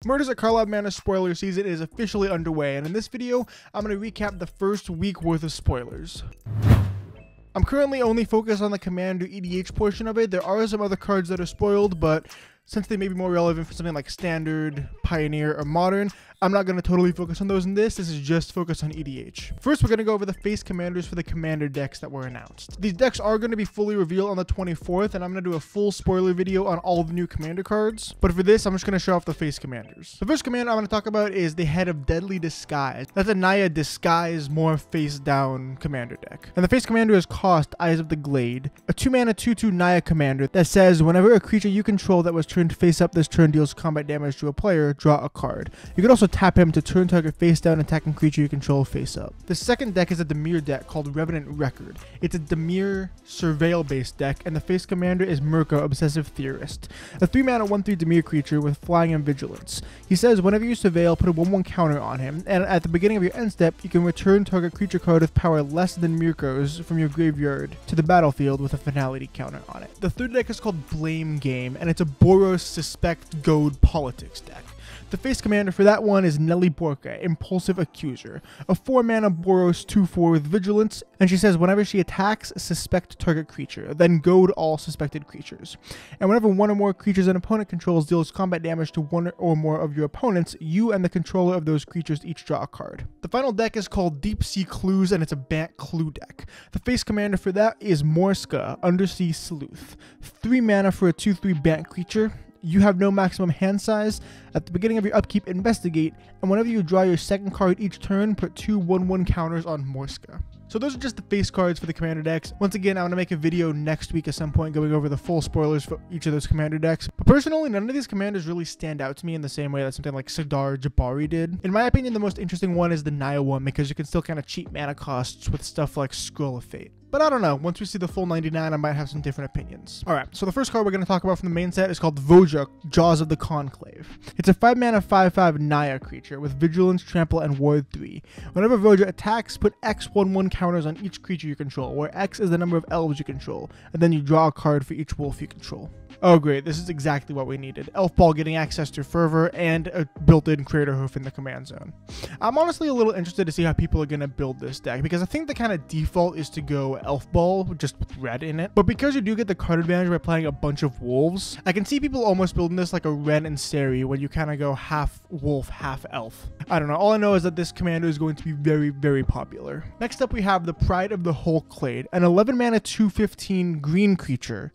Murders at Karlov Manor spoiler season is officially underway, and in this video, I'm going to recap the first week worth of spoilers. I'm currently only focused on the Commander EDH portion of it. There are some other cards that are spoiled, but since they may be more relevant for something like Standard, Pioneer, or Modern, I'm not going to totally focus on those in this. This is just focused on EDH. First, we're going to go over the face commanders for the Commander decks that were announced. These decks are going to be fully revealed on the 24th, and I'm going to do a full spoiler video on all the new Commander cards. But for this, I'm just going to show off the face commanders. The first commander I'm going to talk about is the Head of Deadly Disguise. That's a Naya Disguise, more face-down commander deck. And the face commander is cost Eyes of the Glade, a 2-mana 2/2 Naya commander that says whenever a creature you control that was turned face up this turn deals combat damage to a player, draw a card. You can also tap him to turn target face down attacking creature you control face up. The second deck is a Dimir deck called Revenant Record. It's a Dimir Surveil based deck, and the face commander is Mirko, Obsessive Theorist, a 3-mana 1/3 Dimir creature with flying and vigilance. He says whenever you surveil, put a 1/1 counter on him, and at the beginning of your end step, you can return target creature card with power less than Mirko's from your graveyard to the battlefield with a finality counter on it. The third deck is called Blame Game, and it's a Boros Suspect Goad Politics deck. The face commander for that one is Nelly Borka, Impulsive Accuser, a 4-mana Boros 2/4 with vigilance, and she says whenever she attacks, suspect target creature, then goad all suspected creatures. And whenever one or more creatures an opponent controls deals combat damage to one or more of your opponents, you and the controller of those creatures each draw a card. The final deck is called Deep Sea Clues, and it's a Bant Clue deck. The face commander for that is Morska, Undersea Sleuth, 3 mana for a 2/3 Bant creature. You have no maximum hand size. At the beginning of your upkeep, investigate, and whenever you draw your second card each turn, put 2 1/1 counters on Morska. So those are just the face cards for the commander decks. Once again, I want to make a video next week at some point going over the full spoilers for each of those commander decks. But personally, none of these commanders really stand out to me in the same way that something like Sardar Jabari did. In my opinion, the most interesting one is the Naya one, because you can still kind of cheat mana costs with stuff like Scroll of Fate. But I don't know, once we see the full 99, I might have some different opinions. Alright, so the first card we're going to talk about from the main set is called Voja, Jaws of the Conclave. It's a 5-mana 5/5 Naya creature with Vigilance, Trample, and Ward 3. Whenever Voja attacks, put X 1/1 counters on each creature you control, where X is the number of elves you control, and then you draw a card for each wolf you control. Oh great, this is exactly what we needed. Elf Ball getting access to Fervor and a built-in Crater Hoof in the command zone. I'm honestly a little interested to see how people are going to build this deck, because I think the kind of default is to go Elf Ball, just with red in it. But because you do get the card advantage by playing a bunch of wolves, I can see people almost building this like a Ren and Seri, when you kind of go half wolf, half elf. I don't know, all I know is that this commander is going to be very, very popular. Next up we have the Pride of the Hulkclade, an 11-mana 2/15 green creature.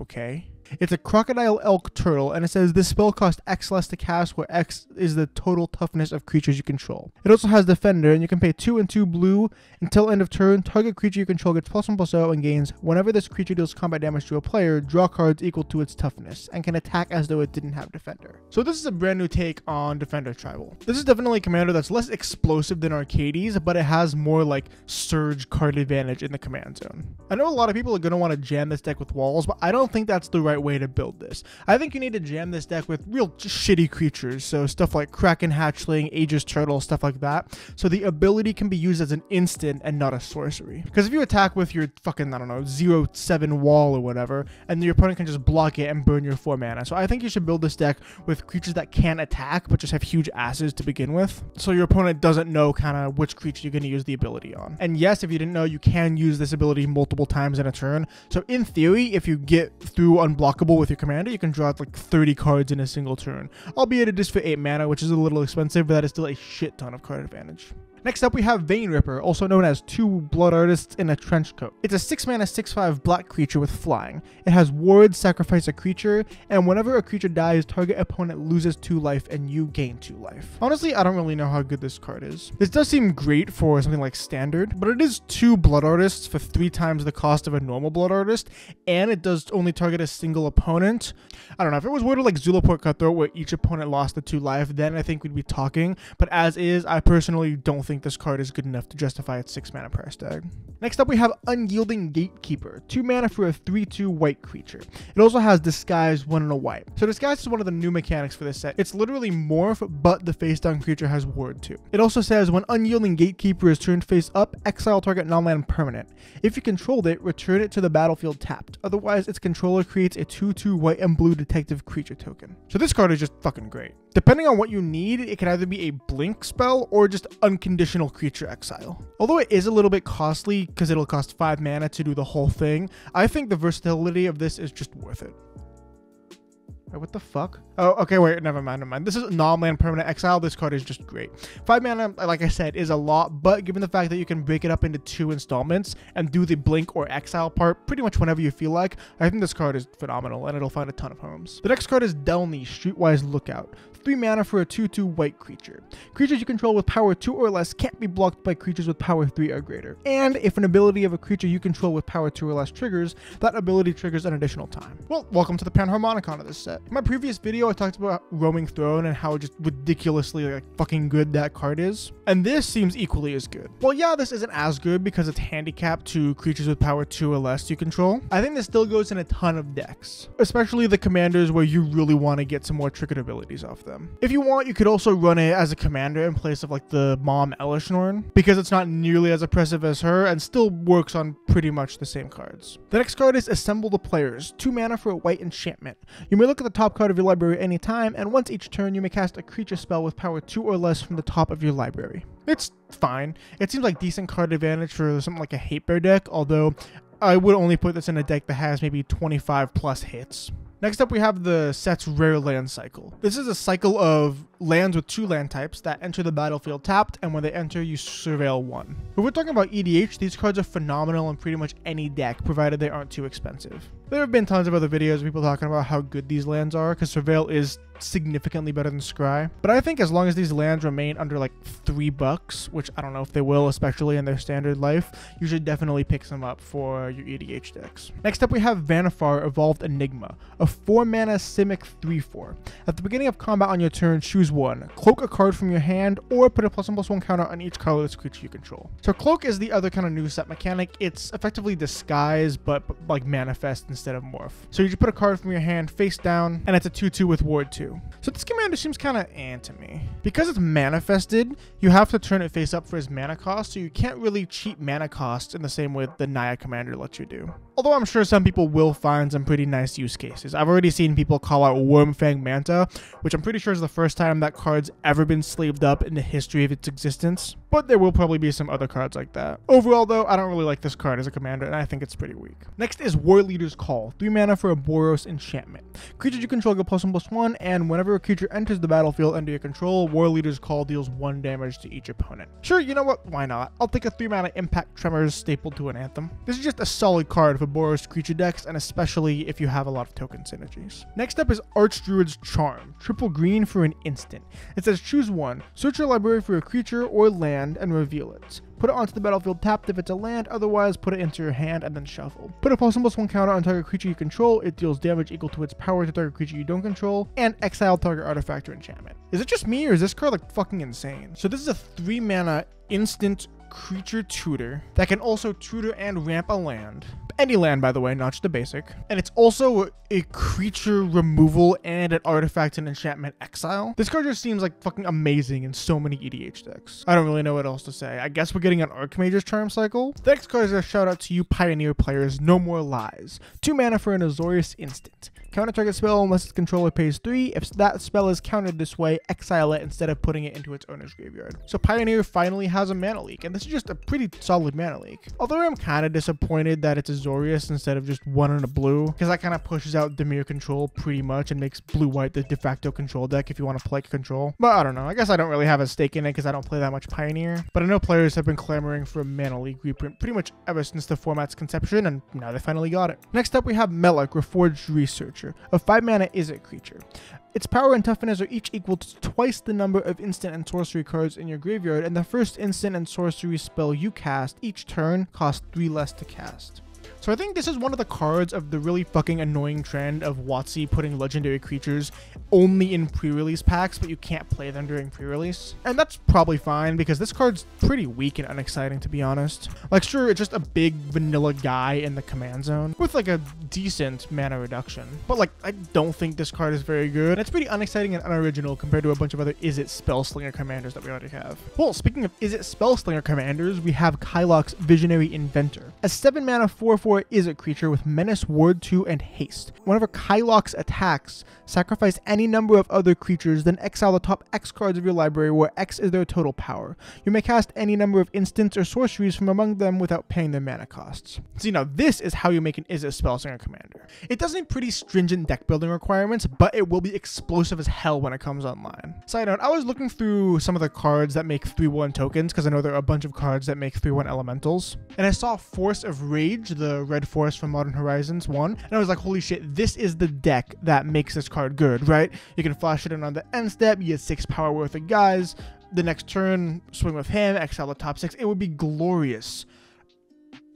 Okay. It's a Crocodile Elk Turtle, and it says this spell costs X less to cast, where X is the total toughness of creatures you control. It also has Defender, and you can pay 2 and 2 blue until end of turn. Target creature you control gets +1/+0 and gains whenever this creature deals combat damage to a player, draw cards equal to its toughness, and can attack as though it didn't have Defender. So this is a brand new take on Defender Tribal. This is definitely a commander that's less explosive than Arcades, but it has more like Surge card advantage in the command zone. I know a lot of people are going to want to jam this deck with walls, but I don't think that's the right way to build this. I think you need to jam this deck with real shitty creatures, so stuff like Kraken Hatchling, Aegis Turtle, stuff like that, so the ability can be used as an instant and not a sorcery. Because if you attack with your fucking, I don't know, 0/7 wall or whatever, and your opponent can just block it and burn your 4 mana. So I think you should build this deck with creatures that can attack but just have huge asses to begin with, so your opponent doesn't know kind of which creature you're going to use the ability on. And yes, if you didn't know, you can use this ability multiple times in a turn, so in theory, if you get through unblockable with your commander, you can draw like 30 cards in a single turn, albeit it is for 8 mana, which is a little expensive, but that is still a shit ton of card advantage. Next up we have Vein Ripper, also known as 2 Blood Artists in a Trench Coat. It's a 6-mana 6/5 black creature with flying. It has Ward, sacrifice a creature, and whenever a creature dies, target opponent loses 2 life and you gain 2 life. Honestly, I don't really know how good this card is. This does seem great for something like Standard, but it is 2 Blood Artists for 3 times the cost of a normal Blood Artist, and it does only target a single opponent. I don't know, if it was worded like Zulaport Cutthroat where each opponent lost the 2 life, then I think we'd be talking, but as is, I personally don't think this card is good enough to justify its 6 mana price tag. Next up we have Unyielding Gatekeeper, 2 mana for a 3/2 white creature. It also has Disguise, 1 and a white. So Disguise is one of the new mechanics for this set. It's literally Morph, but the face down creature has Ward too. It also says when Unyielding Gatekeeper is turned face up, exile target non-land permanent. If you controlled it, return it to the battlefield tapped. Otherwise, its controller creates a 2/2 white and blue detective creature token. So this card is just fucking great. Depending on what you need, it can either be a blink spell or just unconditional creature exile. Although it is a little bit costly because it'll cost 5 mana to do the whole thing, I think the versatility of this is just worth it. Wait, what the fuck? Oh, okay, wait, never mind. This is non-land permanent exile. This card is just great. 5 mana, like I said, is a lot, but given the fact that you can break it up into 2 installments and do the blink or exile part pretty much whenever you feel like, I think this card is phenomenal and it'll find a ton of homes. The next card is Delny, Streetwise Lookout. 3 mana for a 2/2 white creature. Creatures you control with power 2 or less can't be blocked by creatures with power 3 or greater. And if an ability of a creature you control with power 2 or less triggers, that ability triggers an additional time. Well, welcome to the Panharmonicon of this set. In my previous video, I talked about Roaming Throne and how just ridiculously fucking good that card is. And this seems equally as good. Well, yeah, this isn't as good because it's handicapped to creatures with power 2 or less you control. I think this still goes in a ton of decks, especially the commanders where you really want to get some more triggered abilities off them. If you want, you could also run it as a commander in place of like the Mom Elishnorn, because it's not nearly as oppressive as her and still works on pretty much the same cards. The next card is Assemble the Players, 2 mana for a white enchantment. You may look at the top card of your library anytime, and once each turn you may cast a creature spell with power 2 or less from the top of your library. It's fine. It seems like decent card advantage for something like a Hate Bear deck, although I would only put this in a deck that has maybe 25 plus hits. Next up we have the set's Rare Land Cycle. This is a cycle of lands with 2 land types that enter the battlefield tapped, and when they enter you surveil 1. If we're talking about EDH, these cards are phenomenal in pretty much any deck, provided they aren't too expensive. There have been tons of other videos of people talking about how good these lands are, because Surveil is significantly better than Scry. But I think as long as these lands remain under like $3, which I don't know if they will, especially in their standard life, you should definitely pick some up for your EDH decks. Next up we have Vannifar Evolved Enigma, a 4 mana Simic 3/4. At the beginning of combat on your turn, choose 1. Cloak a card from your hand, or put a +1/+1 counter on each colorless creature you control. So Cloak is the other kind of new set mechanic. It's effectively Disguise, but like Manifest instead of Morph. So you just put a card from your hand face down, and it's a 2/2 with Ward 2. So this commander seems kind of to me. Because it's manifested, you have to turn it face up for his mana cost, so you can't really cheat mana cost in the same way the Naya commander lets you do. Although I'm sure some people will find some pretty nice use cases. I've already seen people call out Wormfang Manta, which I'm pretty sure is the first time that card's ever been slaved up in the history of its existence. But there will probably be some other cards like that. Overall though, I don't really like this card as a commander, and I think it's pretty weak. Next is War Leader's Call, 3 mana for a Boros enchantment. Creatures you control get +1/+1, and whenever a creature enters the battlefield under your control, War Leader's Call deals 1 damage to each opponent. Sure, you know what, why not? I'll take a 3 mana Impact Tremors stapled to an Anthem. This is just a solid card for Boros creature decks, and especially if you have a lot of token synergies. Next up is Archdruid's Charm, triple green for an instant. It says choose 1, search your library for a creature or land and reveal it. Put it onto the battlefield tapped if it's a land, otherwise put it into your hand and then shuffle. Put a +1/+1 counter on target creature you control, it deals damage equal to its power to target creature you don't control, and exile target artifact or enchantment. Is it just me, or is this card like fucking insane? So this is a 3 mana instant creature tutor that can also tutor and ramp a land. Any land, by the way, not just a basic. And it's also a creature removal and an artifact and enchantment exile. This card just seems like fucking amazing in so many EDH decks. I don't really know what else to say. I guess we're getting an Archmage's Charm cycle. The next card is a shout out to you Pioneer players, No More Lies. 2 mana for an Azorius instant. Counter target spell unless its controller pays 3. If that spell is countered this way, exile it instead of putting it into its owner's graveyard. So Pioneer finally has a mana leak, and this is just a pretty solid mana leak. Although I'm kind of disappointed that it's Azorius instead of just 1 and a blue, because that kind of pushes out Dimir control pretty much and makes blue-white the de facto control deck if you want to play control. But I don't know, I guess I don't really have a stake in it because I don't play that much Pioneer. But I know players have been clamoring for a mana leak reprint pretty much ever since the format's conception, and now they finally got it. Next up we have Melek, Reforged Researcher, a 5 mana Izzet creature. Its power and toughness are each equal to twice the number of instant and sorcery cards in your graveyard, and the first instant and sorcery spell you cast each turn costs 3 less to cast. So I think this is one of the cards of the really fucking annoying trend of WotC putting legendary creatures only in pre-release packs, but you can't play them during pre-release. And that's probably fine because this card's pretty weak and unexciting, to be honest. Like, sure, it's just a big vanilla guy in the command zone with like a decent mana reduction. But like, I don't think this card is very good. And it's pretty unexciting and unoriginal compared to a bunch of other Is It Spellslinger commanders that we already have. Well, speaking of Is It Spellslinger commanders, we have Karlov's Visionary Inventor. A 7 mana 4/4 Is It creature with Menace, Ward 2, and Haste. Whenever Karlov's attacks, sacrifice any number of other creatures, then exile the top X cards of your library where X is their total power. You may cast any number of instants or sorceries from among them without paying their mana costs. See, now this is how you make an Is It Spellslinger commander. It does need pretty stringent deck building requirements, but it will be explosive as hell when it comes online. Side note, I was looking through some of the cards that make 3/1 tokens, because I know there are a bunch of cards that make 3/1 elementals, and I saw Force of Rage, the red force from Modern Horizons 1, and I was like, holy shit, this is the deck that makes this card good, right? You can flash it in on the end step, you get 6 power worth of guys, the next turn, swing with him, exile the top 6, it would be glorious.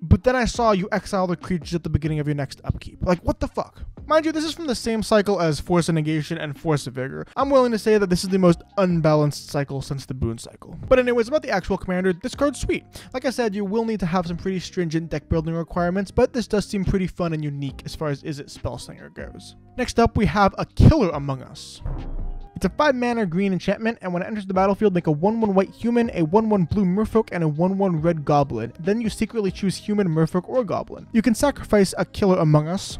But then I saw you exile the creatures at the beginning of your next upkeep. Like, what the fuck? Mind you, this is from the same cycle as Force of Negation and Force of Vigor. I'm willing to say that this is the most unbalanced cycle since the Boon cycle. But anyways, about the actual commander, this card's sweet. Like I said, you will need to have some pretty stringent deck building requirements, but this does seem pretty fun and unique as far as Is It Spellslinger goes. Next up, we have a Killer Among Us. It's a 5 mana green enchantment, and when it enters the battlefield, make a 1/1 white human, a 1/1 blue merfolk, and a 1/1 red goblin. Then you secretly choose human, merfolk, or goblin. You can sacrifice a Killer Among Us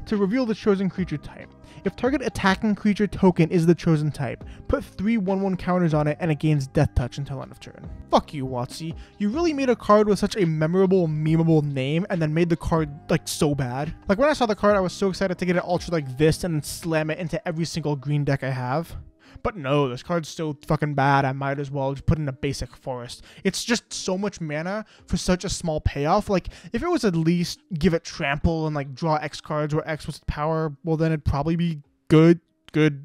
to reveal the chosen creature type. If target attacking creature token is the chosen type, put 3 1/1 counters on it and it gains Death Touch until end of turn. Fuck you, WotC. You really made a card with such a memorable, memeable name and then made the card like so bad. Like when I saw the card, I was so excited to get it ultra like this and then slam it into every single green deck I have. But no, this card's so fucking bad, I might as well just put in a basic forest. It's just so much mana for such a small payoff. Like, if it was at least give it trample and like draw X cards where X was its power, well then it'd probably be good,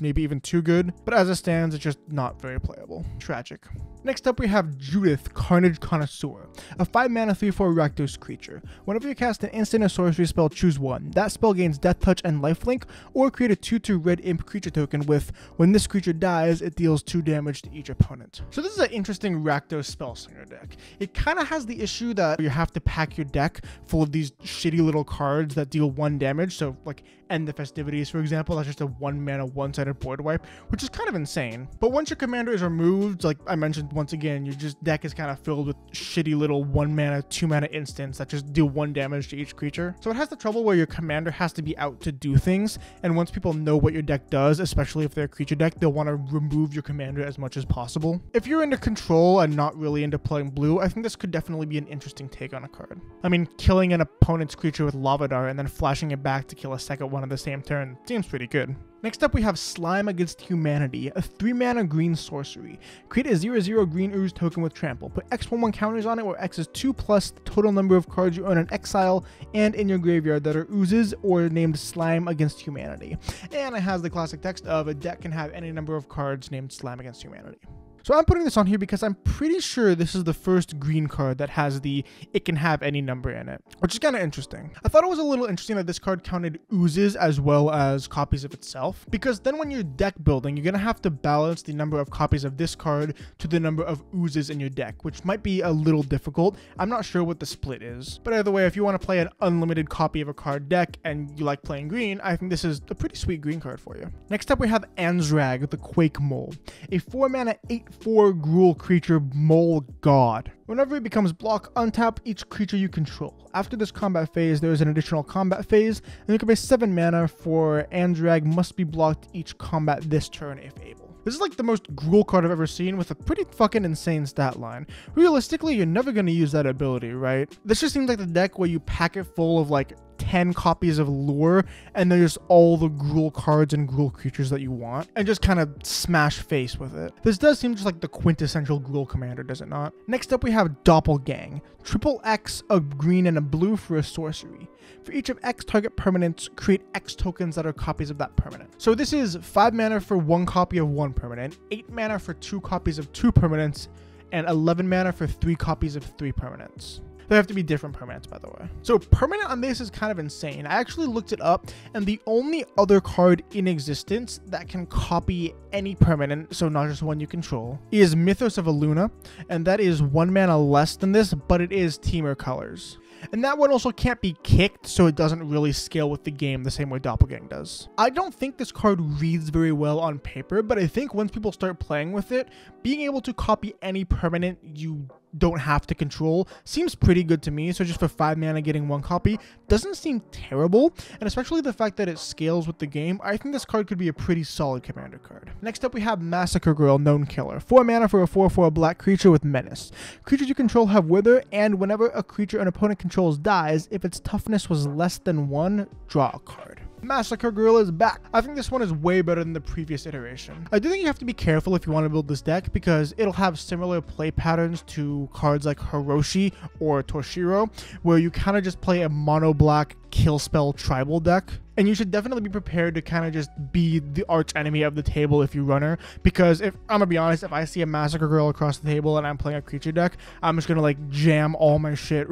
maybe even too good. But as it stands, it's just not very playable. Tragic. Next up, we have Judith, Carnage Connoisseur, a 5 mana 3/4 Rakdos creature. Whenever you cast an instant or sorcery spell, choose one. That spell gains Death Touch and Lifelink, or create a 2/2 red imp creature token with, when this creature dies, it deals 2 damage to each opponent. So this is an interesting Rakdos Spellslinger deck. It kind of has the issue that you have to pack your deck full of these shitty little cards that deal 1 damage, so like End the Festivities, for example, that's just a 1 mana one-sided board wipe, which is kind of insane. But once your commander is removed, like I mentioned once again, your just deck is kind of filled with shitty little 1 mana, 2 mana instants that just deal 1 damage to each creature. So it has the trouble where your commander has to be out to do things, and once people know what your deck does, especially if they're a creature deck, they'll want to remove your commander as much as possible. If you're into control and not really into playing blue, I think this could definitely be an interesting take on a card. I mean, killing an opponent's creature with Lavadar and then flashing it back to kill a second one on the same turn seems pretty good. Next up, we have Slime Against Humanity, a 3 mana green sorcery. Create a 0/0 green ooze token with trample. Put X 1/1 counters on it where X is 2 plus the total number of cards you own in exile and in your graveyard that are oozes or named Slime Against Humanity. And it has the classic text of a deck can have any number of cards named Slime Against Humanity. So I'm putting this on here because I'm pretty sure this is the first green card that has the it can have any number in it, which is kind of interesting. I thought it was a little interesting that this card counted oozes as well as copies of itself, because then when you're deck building, you're going to have to balance the number of copies of this card to the number of oozes in your deck, which might be a little difficult. I'm not sure what the split is. But either way, if you want to play an unlimited copy of a card deck and you like playing green, I think this is a pretty sweet green card for you. Next up, we have Anzrag, the Quake Mole, a 4 mana 8/4 Gruul creature mole god. Whenever it becomes block, untap each creature you control. After this combat phase, there is an additional combat phase, and you can pay 7 mana for Anzrag must be blocked each combat this turn if able. This is like the most Gruul card I've ever seen with a pretty fucking insane stat line. Realistically, you're never going to use that ability, right? This just seems like the deck where you pack it full of like 10 copies of Lure and then just all the Gruul cards and Gruul creatures that you want and just kind of smash face with it. This does seem just like the quintessential Gruul commander, does it not? Next up, we have Doppelgang. Triple X, a green and a blue for a sorcery. For each of X target permanents, create X tokens that are copies of that permanent. So this is 5 mana for 1 copy of 1 permanent, 8 mana for 2 copies of 2 permanents, and 11 mana for 3 copies of 3 permanents. They have to be different permanents, by the way. So permanent on this is kind of insane. I actually looked it up, and the only other card in existence that can copy any permanent, so not just one you control, is Mythos of Aluna, and that is 1 mana less than this, but it is Teamer colors. And that one also can't be kicked, so it doesn't really scale with the game the same way Doppelgang does. I don't think this card reads very well on paper, but I think once people start playing with it, being able to copy any permanent you don't have to control seems pretty good to me. So just for 5 mana getting 1 copy doesn't seem terrible, and especially the fact that it scales with the game, I think this card could be a pretty solid commander card. Next up we have Massacre Girl, Known Killer. 4 mana for a 4/4 black creature with menace. Creatures you control have Wither, and whenever a creature an opponent controls dies, if its toughness was less than 1, draw a card. Massacre Girl is back. I think this one is way better than the previous iteration. I do think you have to be careful if you want to build this deck, because it'll have similar play patterns to cards like Hiroshi or Toshiro, where you kind of just play a mono black kill spell tribal deck. And you should definitely be prepared to kind of just be the arch enemy of the table if you run her, because if I'm gonna be honest, if I see a Massacre Girl across the table and I'm playing a creature deck, I'm just gonna like jam all my shit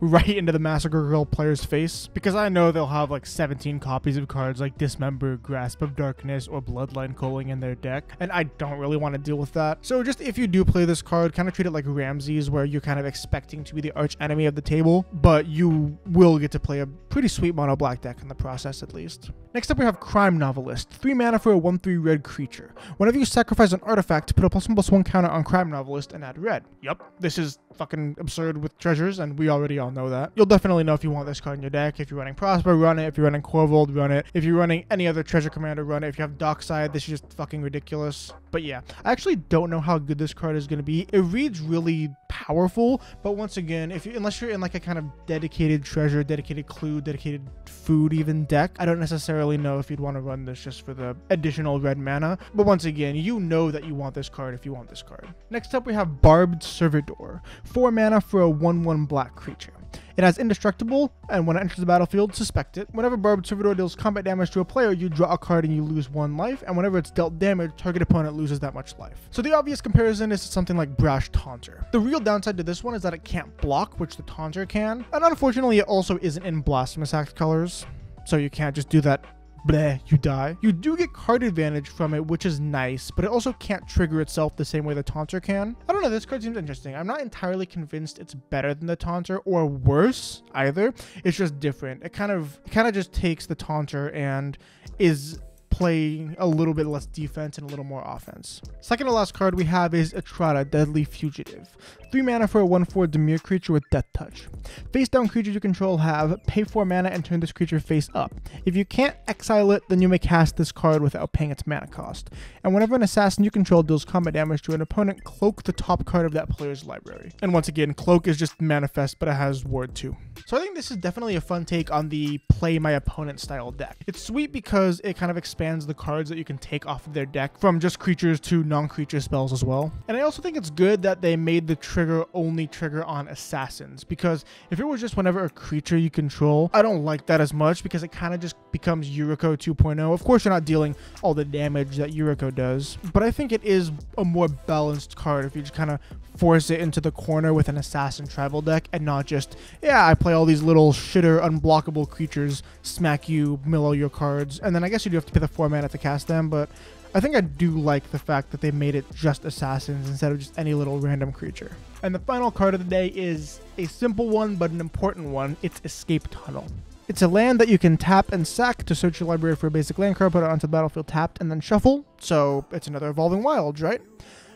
right into the Massacre Girl player's face, because I know they'll have like 17 copies of cards like Dismember, Grasp of Darkness, or Bloodline Culling in their deck, and I don't really want to deal with that. So just if you do play this card, kind of treat it like Ramses, where you're kind of expecting to be the arch enemy of the table, but you will get to play a pretty sweet mono black deck in the process at least. Next up we have Crime Novelist. 3 mana for a 1/3 red creature. Whenever you sacrifice an artifact, put a +1/+1 counter on Crime Novelist and add red. Yup, this is fucking absurd with treasures, and we already all know that. You'll definitely know if you want this card in your deck. If you're running Prosper, run it. If you're running Corvold, run it. If you're running any other treasure commander, run it. If you have Dockside, this is just fucking ridiculous. But yeah, I actually don't know how good this card is going to be. It reads really powerful, but once again, unless you're in like a kind of dedicated treasure, dedicated clue, dedicated food even deck, I don't necessarily know if you'd want to run this just for the additional red mana. But once again, you know that you want this card if you want this card. Next up we have Barbed Servitor. 4 mana for a 1/1 black creature. It has Indestructible, and when it enters the battlefield, suspect it. Whenever Barbed Servitor deals combat damage to a player, you draw a card and you lose 1 life, and whenever it's dealt damage, target opponent loses that much life. So the obvious comparison is to something like Brash Taunter. The real downside to this one is that it can't block, which the Taunter can, and unfortunately it also isn't in Blasphemous Act colors, so you can't just do that. Bleh, you die. You do get card advantage from it, which is nice, but it also can't trigger itself the same way the Taunter can. I don't know, this card seems interesting. I'm not entirely convinced it's better than the Taunter or worse either. It's just different. It kind of just takes the Taunter and is playing a little bit less defense and a little more offense. Second to last card we have is Etrata, Deadly Fugitive. 3 mana for a 1/4 Dimir creature with Death Touch. Face down creatures you control have pay 4 mana and turn this creature face up. If you can't exile it, then you may cast this card without paying its mana cost. And whenever an assassin you control deals combat damage to an opponent, cloak the top card of that player's library. And once again, cloak is just manifest, but it has ward too. So I think this is definitely a fun take on the play my opponent style deck. It's sweet because it kind of expands the cards that you can take off of their deck from just creatures to non-creature spells as well. And I also think it's good that they made the trigger only trigger on assassins, because if it was just whenever a creature you control, I don't like that as much, because it kind of just becomes Yuriko 2.0. Of course you're not dealing all the damage that Yuriko does, but I think it is a more balanced card if you just kind of force it into the corner with an assassin tribal deck and not just, yeah, I play all these little shitter unblockable creatures, smack you, mill your cards, and then I guess you do have to pay the 4 mana to cast them, but I think I do like the fact that they made it just assassins instead of just any little random creature. And the final card of the day is a simple one, but an important one. It's Escape Tunnel. It's a land that you can tap and sack to search your library for a basic land card, put it onto the battlefield tapped, and then shuffle. So it's another Evolving Wilds, right?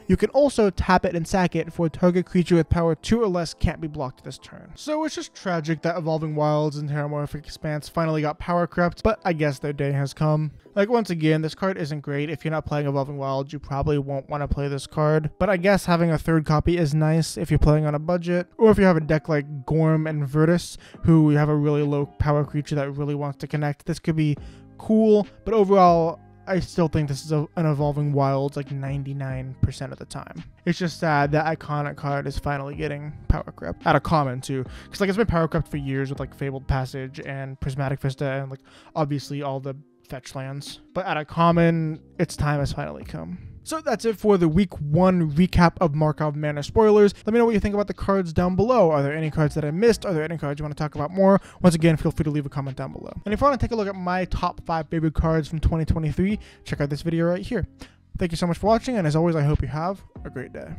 You can also tap it and sack it for a target creature with power 2 or less can't be blocked this turn. So it's just tragic that Evolving Wilds and Terramorphic Expanse finally got power crept, but I guess their day has come. Like, once again, this card isn't great. If you're not playing Evolving Wilds, you probably won't want to play this card. But I guess having a third copy is nice if you're playing on a budget, or if you have a deck like Gorm and Virtus, who have a really low power creature that really wants to connect. This could be cool, but overall, I still think this is an Evolving Wilds like 99% of the time. It's just sad that iconic card is finally getting power crept at a common too, because like it's been power crept for years with like Fabled Passage and Prismatic Vista and like obviously all the fetch lands, but at a common, its time has finally come. So that's it for the week 1 recap of Markov Manor spoilers. Let me know what you think about the cards down below. Are there any cards that I missed? Are there any cards you want to talk about more? Once again, feel free to leave a comment down below. And if you want to take a look at my top 5 favorite cards from 2023, check out this video right here. Thank you so much for watching, and as always, I hope you have a great day.